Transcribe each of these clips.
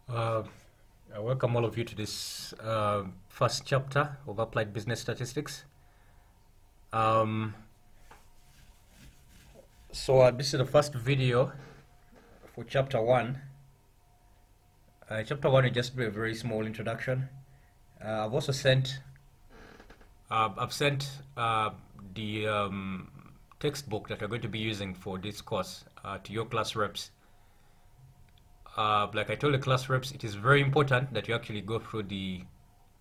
Uh, I welcome all of you to this first chapter of Applied Business Statistics. Um, this is the first video for chapter one. Chapter one will just be a very small introduction. I've also sent, I've sent the textbook that we're going to be using for this course to your class reps. Like I told the class reps, it is very important that you actually go through the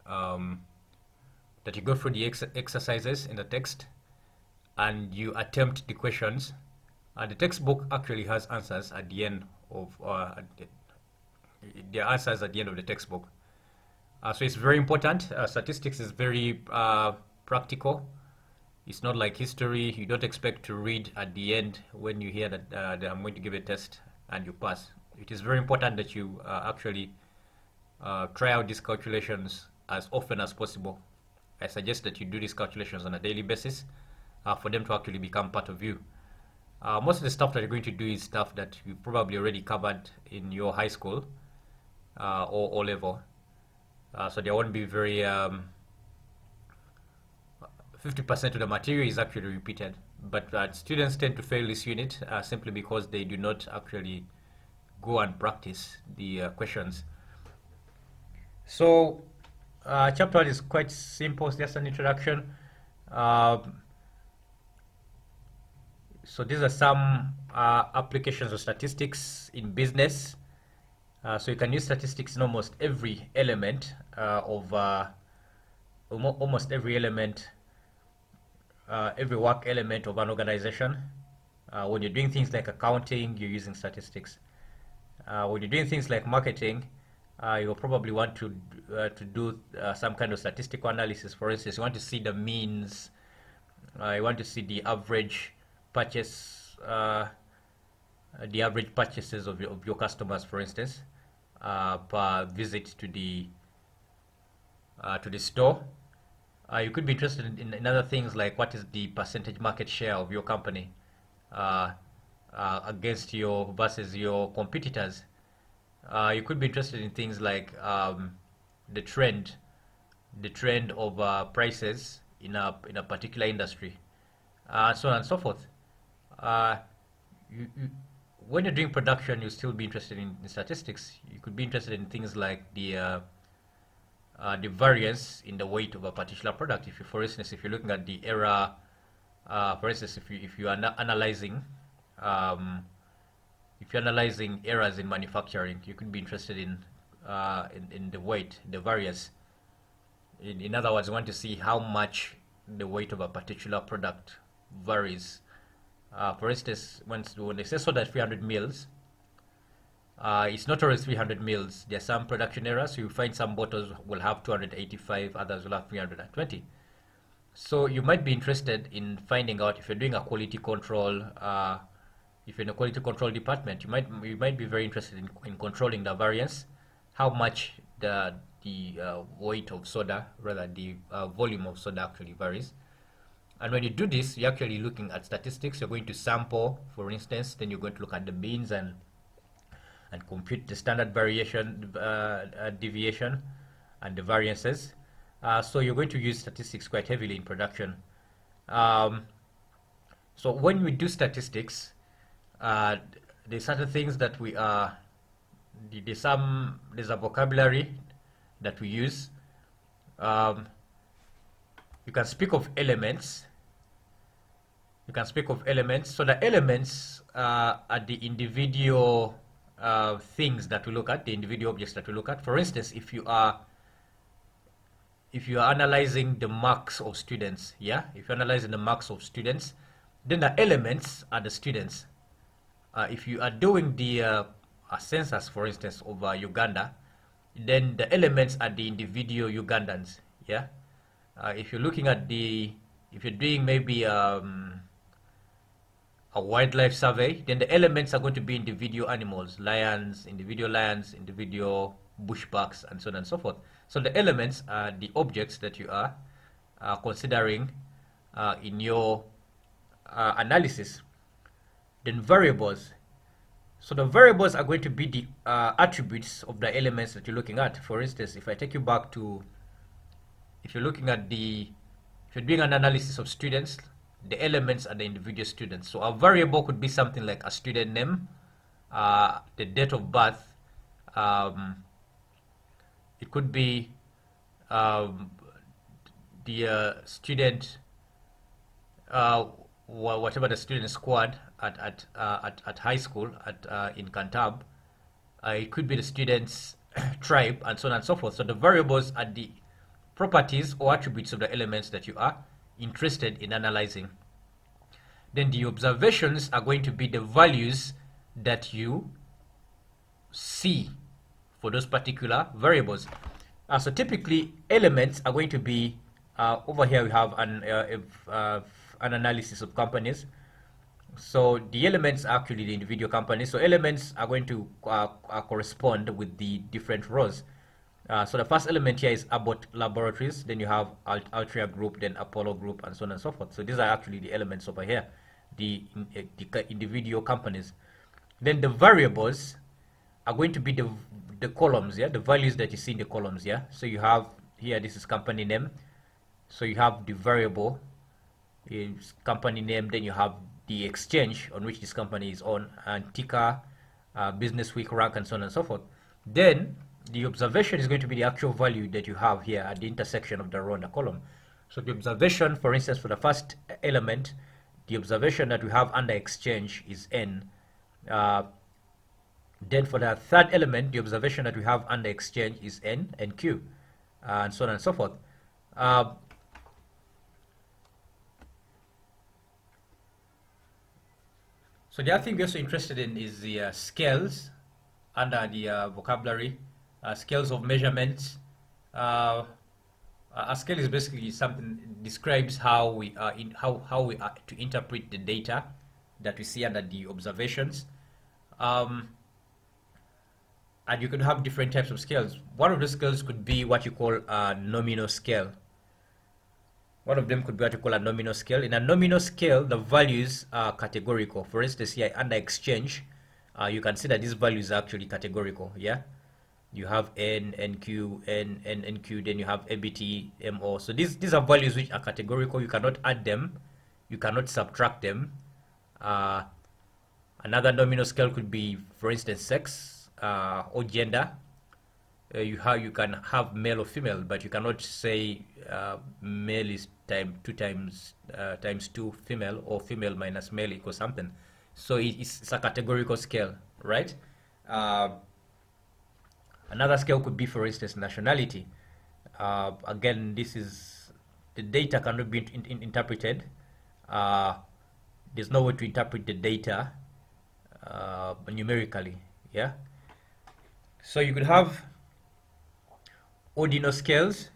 um, exercises in the text and you attempt the questions. The textbook actually has answers at the end of the answers at the end of the textbook. So it's very important. Statistics is very practical. It's not like history. You don't expect to read at the end when you hear that I'm going to give a test and you pass. It is very important that you actually try out these calculations as often as possible. I suggest that you do these calculations on a daily basis for them to actually become part of you. Most of the stuff that you're going to do is stuff that you probably already covered in your high school or O level. So there won't be very 50% of the material is actually repeated. But students tend to fail this unit simply because they do not actually go and practice the questions. So chapter one is quite simple. It's just an introduction. So these are some applications of statistics in business. So you can use statistics in almost every element of almost every element, every work element of an organization. When you're doing things like accounting, you're using statistics. When you're doing things like marketing, you'll probably want to do some kind of statistical analysis. For instance, you want to see the means, you want to see the average purchase, the average purchases of your customers, for instance, per visit to the store. You could be interested in other things like what is the percentage market share of your company against your versus your competitors. You could be interested in things like the trend, the trend of prices in a particular industry, so on and so forth. Uh, you, when you're doing production, you'll still be interested in statistics. You could be interested in things like the variance in the weight of a particular product. If you, for instance, if you're looking at the error, for instance, if you are analyzing um, if you're analyzing errors in manufacturing, you could be interested in the weight, the variance. In other words, you want to see how much the weight of a particular product varies. For instance, when they say soda at 300 mils, it's not always 300 mils. There are some production errors. You find some bottles will have 285, others will have 320. So you might be interested in finding out if you're doing a quality control. If you're in a quality control department, you might be very interested in controlling the variance, how much the weight of soda, rather the volume of soda actually varies. And when you do this, you're actually looking at statistics. You're going to sample, for instance, then you're going to look at the means and compute the standard variation, deviation, and the variances. So you're going to use statistics quite heavily in production. Um, so when we do statistics, uh, there's certain things that we are there's a vocabulary that we use. Um, you can speak of elements. You can speak of elements. So the elements are the individual things that we look at, the individual objects that we look at. For instance, if you are analyzing the marks of students, yeah, if you're analyzing the marks of students, then the elements are the students. If you are doing the census, for instance, of Uganda, then the elements are the individual Ugandans. Yeah. If you're looking at if you're doing maybe a wildlife survey, then the elements are going to be individual animals, lions, individual bushbucks, and so on and so forth. So the elements are the objects that you are considering in your analysis. Then variables. So the variables are going to be the attributes of the elements that you're looking at. For instance, if I take you back to, if you're looking at if you're doing an analysis of students, the elements are the individual students. So a variable could be something like a student name, the date of birth. It could be um, the student, whatever the student scored at high school in Cantab. It could be the student's tribe, and so on and so forth. So the variables are the properties or attributes of the elements that you are interested in analyzing. Then the observations are going to be the values that you see for those particular variables. So typically elements are going to be, over here we have an analysis of companies. So the elements are actually the individual companies. So elements are going to correspond with the different rows. So the first element here is Abbott Laboratories, then you have Altria Group, then Apollo Group, and so on and so forth. So these are actually the elements over here, the individual companies. Then the variables are going to be the columns, yeah, the values that you see in the columns, yeah. So you have here, this is company name. So you have the variable is company name, then you have the exchange on which this company is on, and ticker, business week rank, and so on and so forth. Then the observation is going to be the actual value that you have here at the intersection of the row and the column. So the observation, for instance, for the first element, the observation that we have under exchange is N. Then for the third element, the observation that we have under exchange is N and Q, and so on and so forth. So the other thing we're also interested in is the scales under the vocabulary, scales of measurements. A scale is basically something describes how we are how we are to interpret the data that we see under the observations. And you can have different types of scales. One of the scales could be what you call a nominal scale. One of them could be what you call a nominal scale. In a nominal scale, the values are categorical. For instance, here under exchange, you can see that these values are actually categorical. Yeah, you have N, NQ, NQ, then you have ABT, MO. So these are values which are categorical. You cannot add them, you cannot subtract them. Another nominal scale could be, for instance, sex or gender. You can have male or female, but you cannot say male is times 2 female, or female minus male equals something. So it's a categorical scale, right? Another scale could be, for instance, nationality. Again, this is the data cannot be interpreted. There's no way to interpret the data numerically. Yeah. So you could have ordinal scales.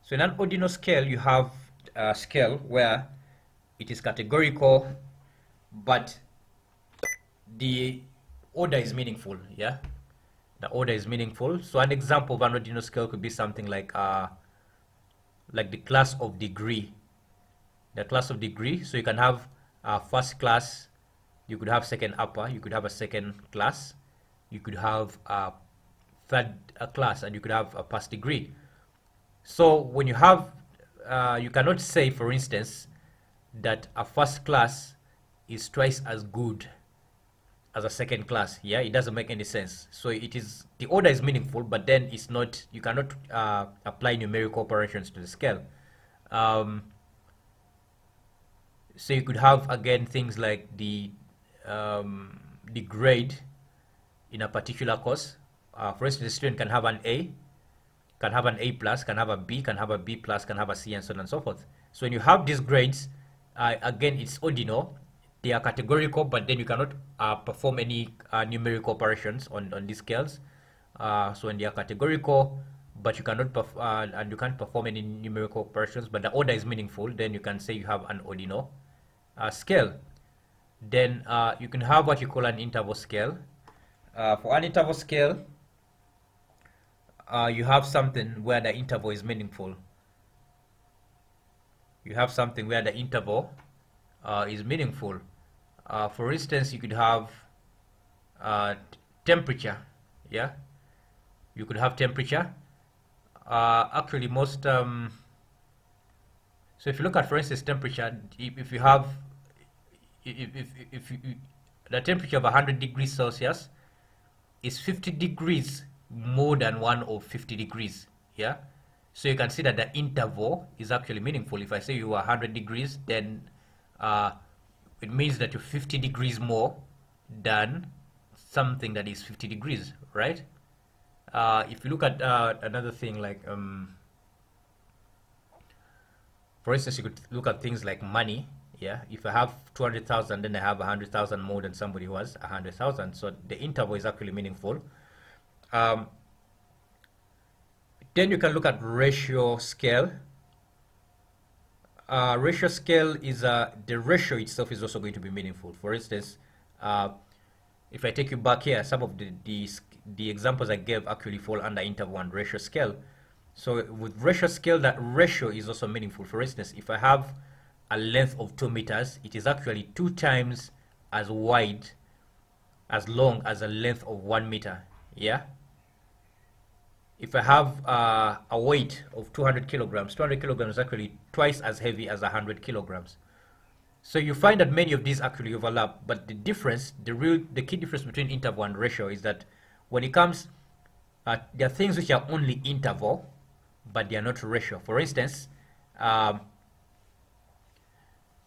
So in an ordinal scale, you have a scale where it is categorical, but the order is meaningful. Yeah, the order is meaningful. So an example of an ordinal scale could be something like the class of degree. The class of degree. So you can have first class, you could have second upper, you could have a second class, you could have a third class, and you could have a past degree. So when you have, you cannot say, for instance, that a first class is twice as good as a second class. Yeah, it doesn't make any sense. So it is, the order is meaningful, but then it's not, you cannot apply numerical operations to the scale. So you could have, again, things like the grade in a particular course. For instance, a student can have an A, can have an A plus, can have a B, can have a B plus, can have a C, and so on and so forth. So when you have these grades, again, it's ordinal. They are categorical, but then you cannot perform any numerical operations on these scales. So when they are categorical, but you cannot and you can't perform any numerical operations, but the order is meaningful, then you can say you have an ordinal scale. Then you can have what you call an interval scale. For an interval scale, you have something where the interval is meaningful. You have something where the interval is meaningful. For instance, you could have temperature. Yeah, you could have temperature. Actually, most so if you look at, for instance, temperature, if you have if you, the temperature of 100 degrees Celsius is 50 degrees more than one of 50 degrees. Yeah, so you can see that the interval is actually meaningful. If I say you are 100 degrees, then uh, it means that you're 50 degrees more than something that is 50 degrees, right? If you look at another thing like for instance, you could look at things like money. Yeah, if I have 200,000, then I have 100,000 more than somebody who has 100,000. So the interval is actually meaningful. Um, then you can look at ratio scale. Ratio scale is the ratio itself is also going to be meaningful. For instance, uh, if I take you back here, some of the examples I gave actually fall under interval and ratio scale. So with ratio scale, that ratio is also meaningful. For instance, if I have a length of 2 meters, it is actually 2 times as wide, as long as a length of 1 meter. Yeah. If I have a weight of 200 kilograms, 200 kilograms is actually twice as heavy as 100 kilograms. So you find that many of these actually overlap, but the difference, the key difference between interval and ratio is that when it comes, there are things which are only interval, but they are not ratio. For instance, um,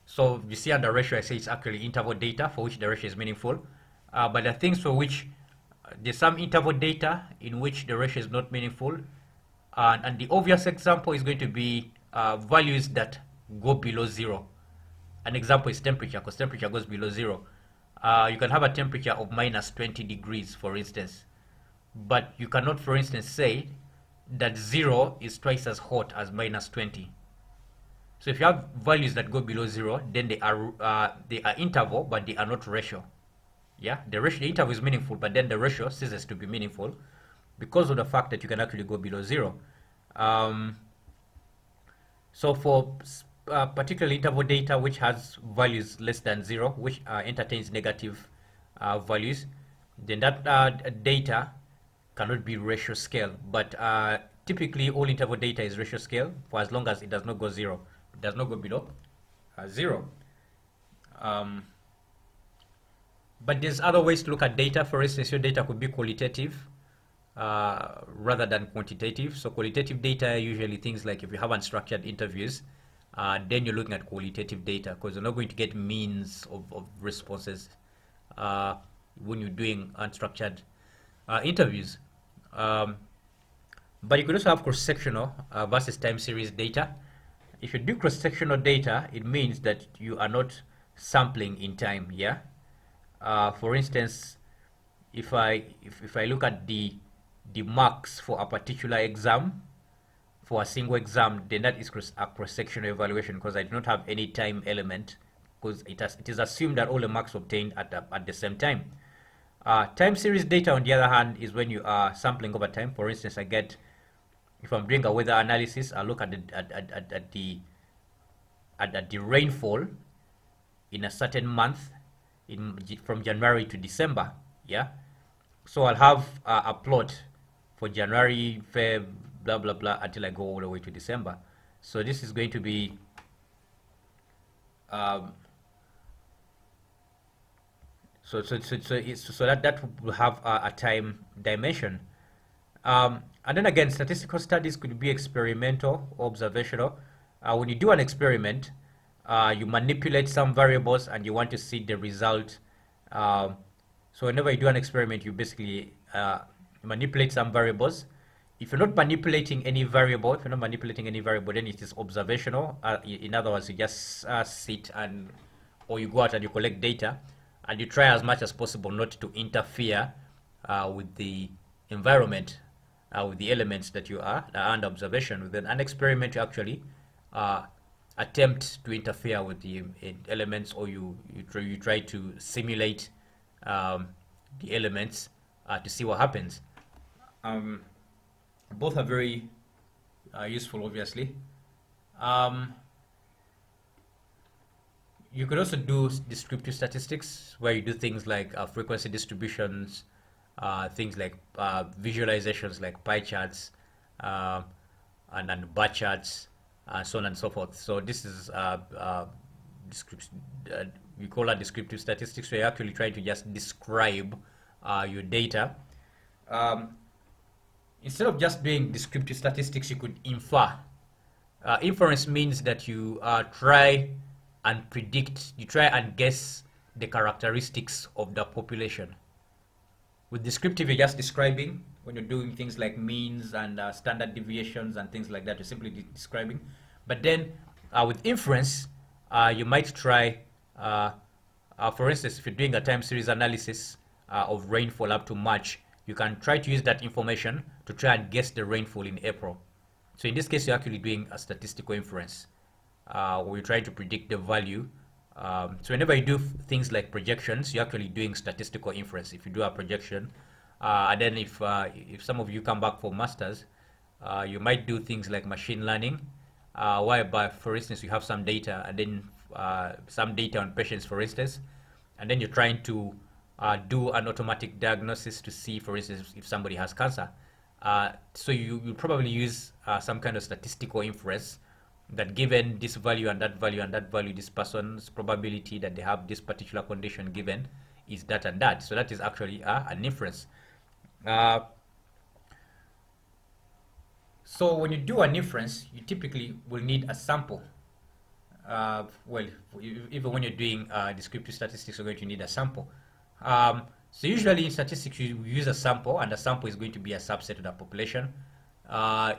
so you see under ratio, I say it's actually interval data for which the ratio is meaningful, but there are things for which there's some interval data in which the ratio is not meaningful, and the obvious example is going to be values that go below zero. An example is temperature, because temperature goes below zero. You can have a temperature of minus 20 degrees, for instance, but you cannot, for instance, say that zero is twice as hot as minus 20. So if you have values that go below zero, then they are interval, but they are not ratio. Yeah, the interval is meaningful, but then the ratio ceases to be meaningful because of the fact that you can actually go below zero. Um, so for particular interval data which has values less than zero, which entertains negative values, then that data cannot be ratio scale. But typically all interval data is ratio scale for as long as it does not go zero. It does not go below zero. Um, but there's other ways to look at data. For instance, your data could be qualitative rather than quantitative. So qualitative data usually things like if you have unstructured interviews, then you're looking at qualitative data because you're not going to get means of responses when you're doing unstructured interviews. But you could also have cross-sectional versus time series data. If you do cross-sectional data, it means that you are not sampling in time. Yeah. For instance, if I look at the marks for a particular exam, for a single exam, then that is a cross-sectional evaluation because I do not have any time element because it is assumed that all the marks obtained at the same time. Time series data, on the other hand, is when you are sampling over time. For instance, if I'm doing a weather analysis, I look at the rainfall in a certain month from January to December. Yeah, so I'll have a plot for January, Feb, blah blah blah until I go all the way to December. So this is going to be so that will have a time dimension. And then again, statistical studies could be experimental or observational. When you do an experiment, you manipulate some variables and you want to see the result. So whenever you do an experiment, you basically manipulate some variables. If you're not manipulating any variable, then it is observational. In other words, you just sit or you go out and you collect data and you try as much as possible not to interfere with the environment, with the elements that you are under observation. With an experiment, you actually attempt to interfere with the elements, or you try to simulate the elements to see what happens. Both are very useful, obviously. You could also do descriptive statistics where you do things like frequency distributions, things like visualizations like pie charts, uh, and bar charts, so on and so forth. So this is description. We call that descriptive statistics, where you're actually trying to just describe your data. Um, Instead of just doing descriptive statistics, you could infer. Inference means that you you try and guess the characteristics of the population. With descriptive, you're just describing. When you're doing things like means and standard deviations and things like that, you're simply describing. But then with inference, you might try, for instance, if you're doing a time series analysis of rainfall up to March, you can try to use that information to try and guess the rainfall in April. So in this case, you're actually doing a statistical inference, where you're trying to predict the value. So whenever you do things like projections, you're actually doing statistical inference. If you do a projection, and then if some of you come back for masters, you might do things like machine learning, whereby, for instance, you have some data and then some data on patients, for instance, and then you're trying to do an automatic diagnosis to see, for instance, if somebody has cancer. So you probably use some kind of statistical inference that given this value and that value and that value, this person's probability that they have this particular condition given is that and that. So that is actually an inference. So when you do an inference, you typically will need a sample. Well, even when you're doing descriptive statistics, you're going to need a sample. So usually in statistics, you use a sample, and the sample is going to be a subset of the population.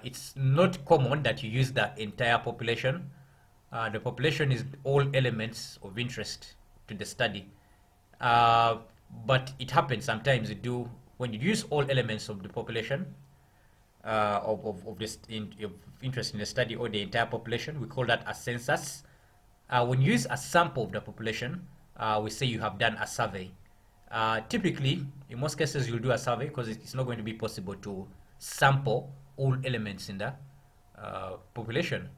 It's not common that you use the entire population. The population is all elements of interest to the study. But it happens sometimes you do, when you use all elements of the population, of this of interest in the study, or the entire population, we call that a census. When you use a sample of the population, we say you have done a survey. Typically, in most cases, you'll do a survey because it's not going to be possible to sample all elements in the population.